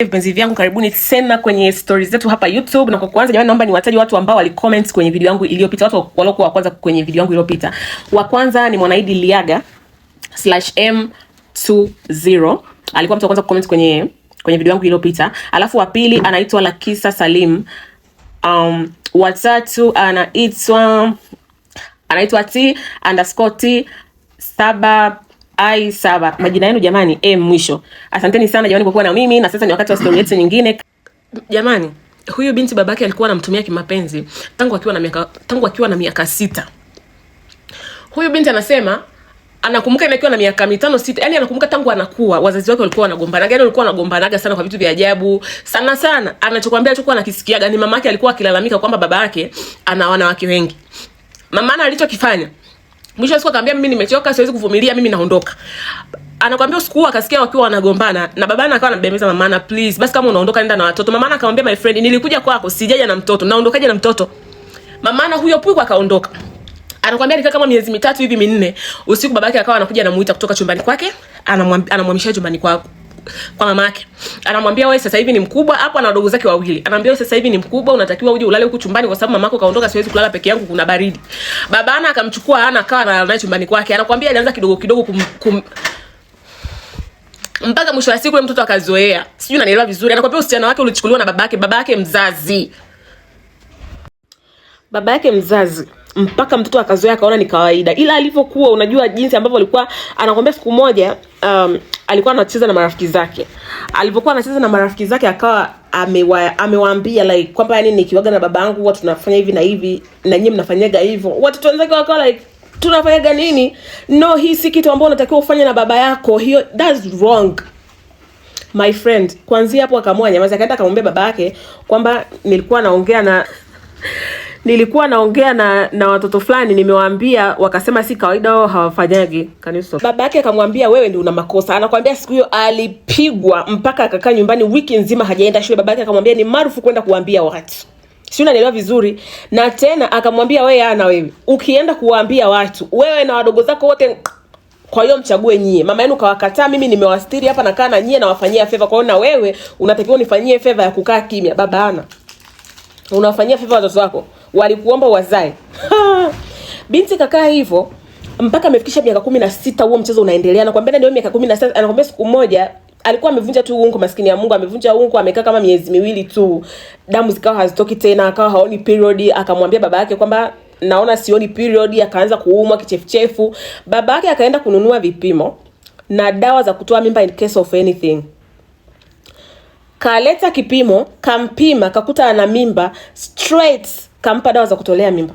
Vipenzi vyangu, karibuni tena kwenye stories zetu hapa YouTube. Na kwa kwanza, jamani, naomba niwataje watu ambao walicomment kwenye video yangu iliyopita, watu waliokuwa wa kwanza kwenye video yangu iliyopita. Wa kwanza ni Mwanaidi Liaga /M20, alikuwa mtu wa kwanza kucomment kwenye video yangu iliyopita. Alafu wa pili anaitwa Lakisa Salim. Wa tatu anaitwa T_T7I7. Majina yenu jamani, mwisho. Asanteni sana jamani kwa kuwa na mimi, na sasa ni wakati wa story yetu nyingine. Jamani, huyu binti babake alikuwa anamtumia kimapenzi tangu akiwa na miaka 6. Huyu binti anasema anakumbuka inakiwa na miaka 5 6, yani anakumbuka tangu anakuwa wazazi wake walikuwa wanagombana. Gani walikuwa wanagombanaga sana kwa vitu vya ajabu. Sana anachokuambia alichokuwa anakisikiaga ni mamake alikuwa akilalamika kwamba baba yake ana wanawake wengi. Mama alichokifanya, mwisho siku akamwambia mimi nimechoka, siwezi kuvumilia, mimi naondoka. Anakuambia usiku akasikia wakiwa wanagombana na babana akawa anabembeza mama, please basi kama unaondoka nenda na watoto. Mama akamwambia my friend, nilikuja kwako sijaja na mtoto, naondokaje na mtoto? Mama huyo puko akaondoka. Anakuambia alikaa kama miezi 3 hivi 4. Usiku babake akawa anakuja anamuita kutoka chumbani kwake, anamhamisha chumbani kwa mamake. Anamwambia wewe sasa hivi ni mkubwa, hapo ana wadogo zake wawili. Anamwambia wewe sasa hivi ni mkubwa, unatakiwa uje ulale huku chumbani kwa sababu mamako kaondoka, siwezi kulala peke yangu, kuna baridi. Babana akamchukua akawa analala chumbani kwake. Anakuambia alianza kidogo mpaka mwisho wa siku yule mtoto akazoea. Sijui unanielewa vizuri. Anakuambia usichana wake ulichukuliwa na babake mzazi. Baba yake mzazi, mpaka mtoto akazoea akaona ni kawaida. Ila alivyokuwa, unajua jinsi ambavyo alikuwa anakuambia, siku moja alikuwa anacheza na marafiki zake. Alipokuwa anacheza na marafiki zake akawa amewaambia like kwamba yani nikiwaga na babangu huwa tunafanya hivi na hivi na nyinyi mnafanyaga hivyo. Watoto wenzake wakawa like tunafanyaga nini? No, hii si kitu ambacho unatakiwa ufanye na baba yako. Hiyo that's wrong. My friend, kuanzia hapo akaamua nyamaza, akaenda akamwambia baba yake kwamba nilikuwa naongea na watoto fulani, nimewaambia wakasema si kawaida, wao hawafanyagi kanisa. Baba yake akamwambia wewe ndio una makosa. Anakuambia siku hiyo alipigwa mpaka akakaa nyumbani wiki nzima hajaenda shule. Baba yake akamwambia ni marufuku kwenda kuambia watu. Si unanielewa vizuri? Na tena akamwambia wewe ukienda kuwaambia watu, wewe na wadogo zako wote, kwa hiyo mchague nyie. Mama yenu kawakataa, mimi nimewastiri hapa na kaa na nyie na wafanyia favor. Kwa hiyo na wewe unatakiwa unifanyie favor ya kukaa kimya. Baba unawafanyia favor watoto wako, walikuomba wazae. Binti kakaa hivyo mpaka amefikisha miaka 16. Huo mchezo unaendelea. Anakuambia ndio miaka 16. Anakuambia siku moja alikuwa amevunja tu ungo, maskini ya Mungu, amevunja ungo, amekaa kama miezi 2 tu. Damu zikawa hazitoki tena, akawa haoni period. Akamwambia baba yake kwamba naona sioni period. Akaanza kuumwa kichefuchefu. Baba yake akaenda kununua vipimo na dawa za kutoa mimba in case of anything. Kaleta kipimo, kampima, kakuta ana mimba, straight kampa dawa za kutolea mimba.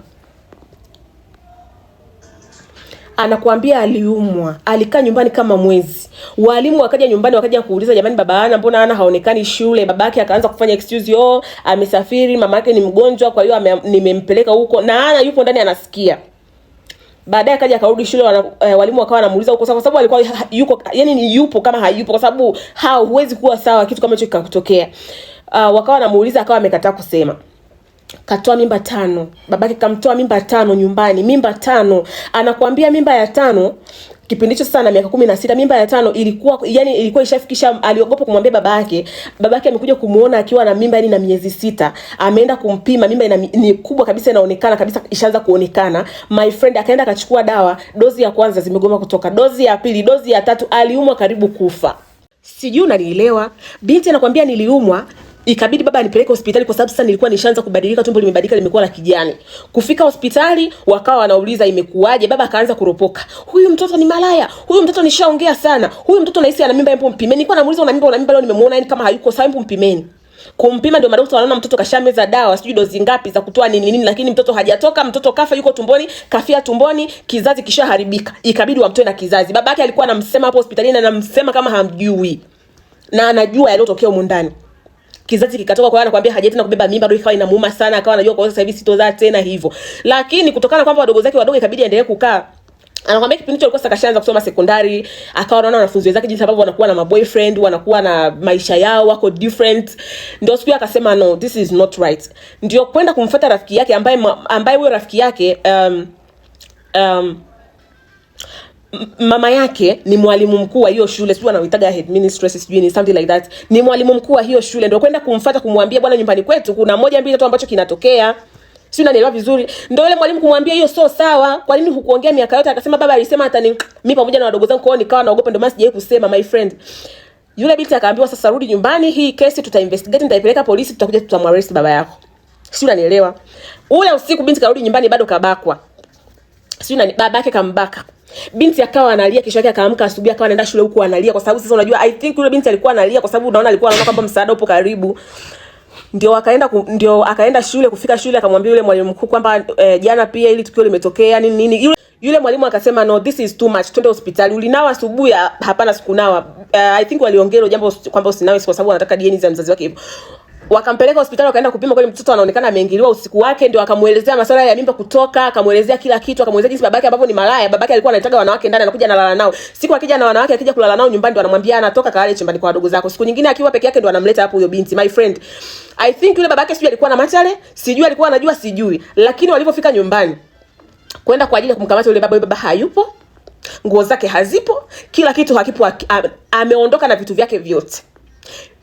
Anakuambia aliumwa, alikaa nyumbani kama mwezi. Walimu wakaja nyumbani, wakaja kuuliza jamani, baba mbona haonekani shule? Babake akaanza kufanya excuse, amesafiri, mamake ni mgonjwa, kwa hiyo nimempeleka huko, na yupo ndani anasikia. Baadaye akaja akarudi shule, walimu wakawa wanamuuliza huko kwa sababu alikuwa yupo kama hayupo, kwa sababu huwezi kuwa sawa kitu kama hicho kikatokea. Wakawa wanamuuliza, akawa amekataa kusema. Katoa mimba 5. Babake kamtoa mimba 5 nyumbani, mimba 5. Anakuambia mimba ya 5 kipindi hicho sasa na miaka 16, mimba ya 5 ilikuwa ishafikisha, aliogopa kumwambia babake. Babake amekuja kumuona akiwa na mimba na miezi 6. Ameenda kumpima, mimba ni kubwa kabisa, inaonekana kabisa, ishaanza kuonekana. My friend akaenda akachukua dawa, dozi ya kwanza zimegoma kutoka, dozi ya pili, dozi ya 3, aliumwa karibu kufa. Sijui unanielewa? Binti anakuambia niliumwa, ikabidi baba anipeleke hospitali kwa sababu sasa nilikuwa nishaanza kubadilika, tumbo limebadilika, limekuwa la kijani. Kufika hospitali wakawa wanauliza imekuaje. Baba akaanza kuropoka, huyu mtoto ni malaya, huyu mtoto nishaongea sana, huyu mtoto nahisi ana mimba, hebu mpimeni. Nilikuwa namuuliza una mimba leo, nimemuona yani kama hayuko sawa, hebu mpimeni. Kumpima ndio madaktari wanaona mtoto kashameza dawa, sijui dozi ngapi za kutoa nini, lakini mtoto hajatoka, mtoto kafa, yuko tumboni, kafia tumboni, kizazi kishaharibika. Ikabidi wamtoe na kizazi. Babake alikuwa anamsema hapo hospitalini, na anamsema kama hamjui, na anajua yaliyotokea huko ndani. Kizazi kikatoka, kwa hiyo anakuambia haja tena kubeba mimba, ndio ikawa inamuuma sana, akawa anajua kwa sasa hivi sitozaa tena hivyo. Lakini kutokana kwamba wadogo zake wadogo ikabidi aendelee kukaa. Anakuambia kipindi hicho alikuwa sasa kashaanza kusoma sekondari, akawa anaona wanafunzi wenzake jinsi ambavyo wanakuwa na maboyfriend, wanakuwa na maisha yao, wako different. Ndio siku akasema no, this is not right. Ndio kwenda kumfuata rafiki yake ambaye huyo rafiki yake mama yake ni mwalimu mkuu wa hiyo shule, sio anaoitaga headmistress, sijui ni something like that. Ni mwalimu mkuu wa hiyo shule, ndio kwenda kumfuata kumwambia, bwana, nyumbani kwetu kuna 1 2 3 ambacho kinatokea. Si unanielewa vizuri? Ndio yule mwalimu kumwambia hiyo sio sawa. Kwa nini hukuongea miaka yote? Akasema baba alisema hata mimi pamoja na wadogo zangu kwao nikawa naogopa, ndio maana sijawahi kusema. My friend, yule binti akaambiwa sasa rudi nyumbani, hii kesi investigate, nitaipeleka polisi, tutakuja tutamwarrest baba yako. Si unanielewa? Ule usiku binti karudi nyumbani bado kabakwa. Si babake kambaka. Binti akawa analia, kesho yake akaamka asubuhi akawa anaenda shule huko analia, kwa sababu sasa unajua I think yule binti alikuwa analia kwa sababu unaona alikuwa anaona kwamba msaada upo karibu. Ndio akaenda shule, kufika shule akamwambia yule mwalimu mkuu kwamba jana pia ili tukio limetokea nini. Yule mwalimu akasema no, this is too much, twende hospitali. Ulinawa asubuhi? Hapana, sikunawa. I think waliongea jambo kwamba usinawe kwa sababu anataka DNA za mzazi wake hivyo. Wakampeleka hospitali, wakaenda kupima, kweli mtoto anaonekana ameingiliwa usiku wake. Ndio akamuelezea masuala ya mimba kutoka, akamuelezea kila kitu, akamuelezea jinsi babake ambapo ni malaya. Babake alikuwa anataka wanawake ndani, anakuja analala nao. Siku akija na wanawake, akija kulala nao nyumbani, ndio anamwambia anatoka kaale chumbani kwa wadogo zako. Siku nyingine akiwa peke yake ndio anamleta hapo huyo binti. My friend, I think yule babake sijui alikuwa na machale, sijui alikuwa anajua, sijui. Lakini walipofika nyumbani kwenda kwa ajili ya kumkamata yule baba hayupo. Nguo zake hazipo, kila kitu hakipo, ameondoka na vitu vyake vyote.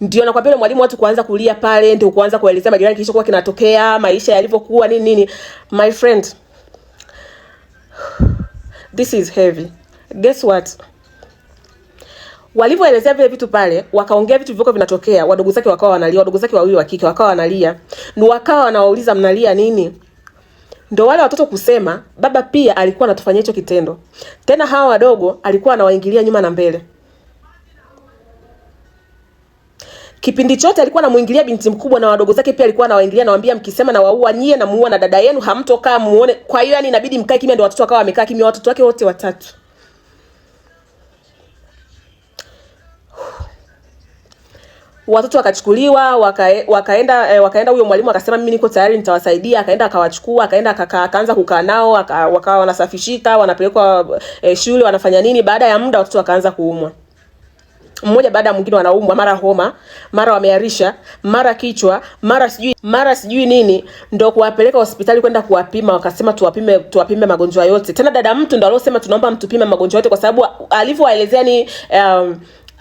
Ndio nakwambia mwalimu, watu kuanza kulia pale, ndio kuanza kuelezea majirani kilichokuwa kinatokea, maisha yalivyokuwa nini. My friend, this is heavy. Guess what? Walivyoelezea vile vitu pale, wakaongea vitu vivyo vinatokea, wadogo zake wakawa wanalia, wadogo zake wawili wa kike wakawa wanalia. Ndio wakawa wanawauliza mnalia nini? Ndio wale watoto kusema baba pia alikuwa anatufanyia hicho kitendo. Tena hawa wadogo alikuwa anawaingilia nyuma na mbele. Kipindi chote alikuwa anamuingilia binti mkubwa, na wadogo zake pia alikuwa anawaingilia, nawaambia mkisema na waua nyie na muua na dada yenu hamtokaa muone. Kwa hiyo yani inabidi mkae kimya. Ndio watoto wakawa wamekaa kimya, watoto wake wote watatu. Watoto wakachukuliwa, wakaenda huyo mwalimu akasema mimi niko tayari nitawasaidia. Akaenda akawachukua, akaanza kukaa nao, wakawa wanasafishika, wanapelekwa shule, wanafanya nini. Baada ya muda watoto wakaanza kuumwa. Mmoja baada ya mwingine wanaumwa, mara homa, mara wamearisha, mara kichwa, mara sijui nini. Ndio kuwapeleka hospitali kwenda kuwapima, wakasema tuwapime magonjwa yote. Tena dada mtu ndio aliyosema tunaomba mtupime magonjwa yote, kwa sababu alivyowaelezea ni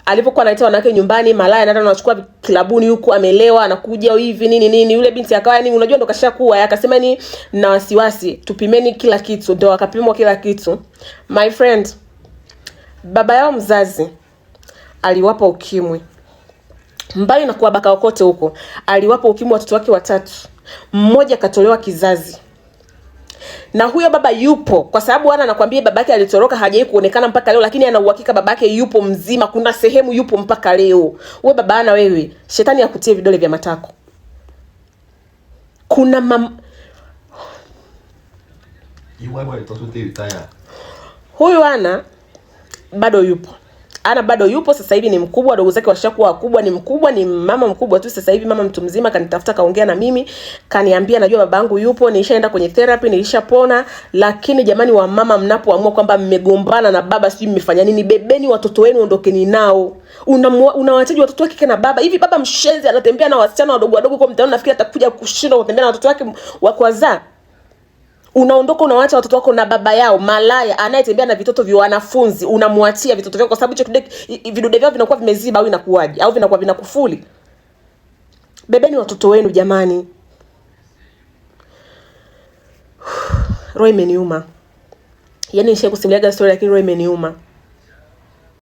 alipokuwa anaita wanawake nyumbani, malaya anaenda anachukua kilabuni huko, amelewa anakuja hivi nini. Yule binti akawa yani unajua ndo kashakuwa, akasema ni na wasiwasi, tupimeni kila kitu. Ndio wakapimwa kila kitu. My friend, baba yao mzazi aliwapa ukimwi. Mbali na kuwabaka kote huko, aliwapa ukimwi watoto wake watatu. Mmoja katolewa kizazi. Na huyo baba yupo, kwa sababu anakuambia babake alitoroka, hajai kuonekana mpaka leo, lakini ana uhakika babake yupo mzima. Kuna sehemu yupo mpaka leo. Wewe baba wewe, shetani akutie vidole vya matako. Kuna huyu bado yupo. Bado yupo, sasa hivi ni mkubwa, wadogo zake washakuwa wakubwa, ni mama mkubwa tu sasa hivi, mama mtu mzima. Kanitafuta, kaongea na mimi, kaniambia najua babangu yupo, nilishaenda kwenye therapy, nilishapona. Lakini jamani, wa mama, mnapoamua kwamba mmegombana na baba, sijui mmefanya nini, bebeni watoto wenu, ondokeni nao. Unawaachaje watoto wake na baba? Hivi baba mshenzi anatembea na wasichana wadogo kwa mtaani, nafikiri atakuja kushinda kutembea na watoto wake wa kwanza. Unaondoka unawaacha watoto wako na baba yao malaya anayetembea na vitoto vya wanafunzi. Unamwachia vitoto vyako kwa sababu hicho vidude vyao vinakuwa vimeziba, au inakuaje, au vinakuwa vinakufuli. Bebeni watoto wenu jamani. Roho imeniuma. Yaani nishakusimuliaga story lakini roho imeniuma.